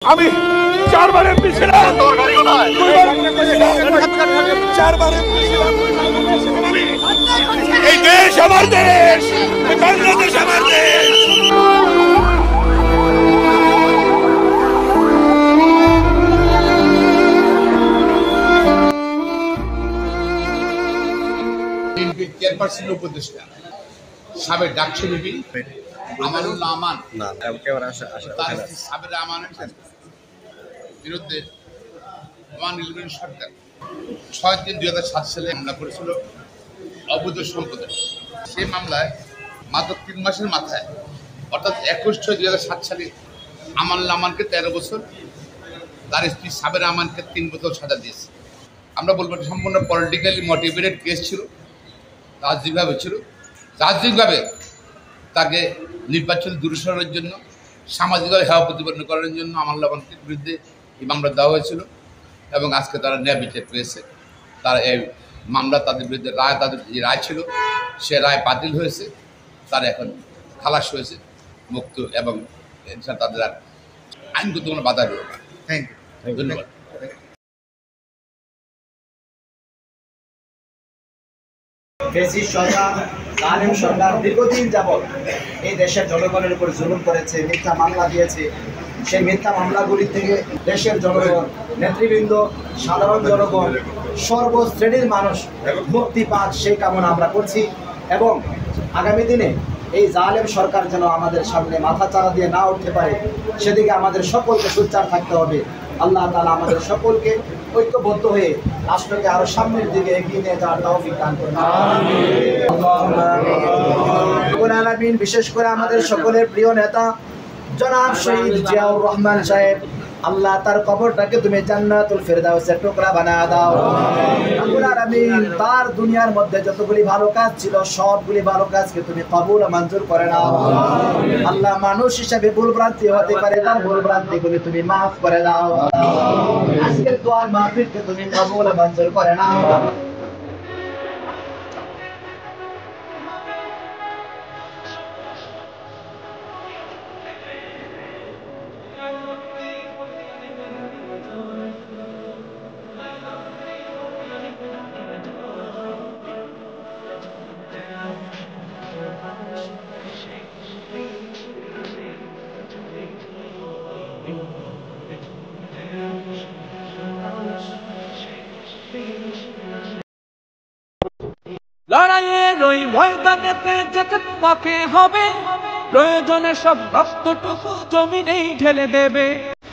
আমি চারবার এমপি ছিলাম, চারবার এমপি ছিলাম। এই দেশ আমার দেশ, বাংলাদেশ আমার দেশ। চেয়ারপারসনের উপদেষ্টা সাবেক ডাকসুনিবি আমানুল্লাহ আমান সাবেক আমানের বিরুদ্ধে সরকার 6/3/2007 সালে মামলা করেছিল অবৈধ সম্পদে। সেই মামলায় মাত্র 3 মাসের মাথায় অর্থাৎ 21/6/2007 সালে আমানুল্লাহ আমানকে 13 বছর, তার স্ত্রী সাবের আমানকে 3 বছর সাজা দিয়েছে। আমরা বলবো সম্পূর্ণ পলিটিক্যালি মোটিভেটেড কেস ছিল, রাজনৈতিকভাবে ছিল। রাজনৈতিকভাবে তাকে নির্বাচন দূরে সরানোর জন্য, সামাজিকভাবে হেয় প্রতিপন্ন করার জন্য আমানুল্লাহ আমানকের বিরুদ্ধে এই মামলা দেওয়া হয়েছিল এবং আজকে তারা ন্যায় বিচার পেয়েছে। তারা এই মামলা তাদের বিরুদ্ধে তাদের যে রায় ছিল সে রায় বাতিল হয়েছে, তারা এখন খালাস হয়েছে, মুক্ত, এবং তাদের আর আইনগত কোনো বাধা রইল না। থ্যাংক ইউ, ধন্যবাদ। জালেম সরকার দীর্ঘদিন যাবৎ এই দেশের জনগণের উপর জুলুম করেছে, মিথ্যা মামলা দিয়েছে। সেই মিথ্যা মামলাগুলি থেকে দেশের জনগণ, নেতৃবৃন্দ, সাধারণ জনগণ, সর্বশ্রেণীর মানুষ মুক্তি পাক সেই কামনা আমরা করছি। এবং আগামী দিনে এই জালেম সরকার যেন আমাদের সামনে মাথা চাড়া দিয়ে না উঠতে পারে, সেদিকে আমাদের সকলকে সোচ্চার থাকতে হবে। আল্লাহ তাআলা আমাদের সকলকে ঐক্যবদ্ধ হয়ে রাষ্ট্রকে আরো সামনের দিকে এগিয়ে নিয়ে যাওয়ার তৌফিক দান করুন। আমিন। বিশেষ করে আমাদের সকলের প্রিয় নেতা জনাব শহীদ জিয়াউর রহমান সাহেব, আল্লাহ তার কবরটাকে তুমি জান্নাতুল ফেরদাউসের টুকরা বানায় দাও। আমিন। তার দুনিয়ার মধ্যে যতগুলি ভালো কাজ ছিল সবগুলি ভালো কাজকে তুমি কবুল মঞ্জুর করে নাও। আল্লাহ মানুষ হিসেবে ভুল ভ্রান্তি হতে পারে, তার ভুল ভ্রান্তিগুলি তুমি মাফ করে দাও। আজকের দোয়ার মাহফিলকে তুমি কবুল মঞ্জুর করে নাও। লড়াইয়ের ওই ময়দানেতে যেতে তোমাকে হবে, প্রয়োজনে সব রক্তটুকু জমিনেই ঢেলে দেবে।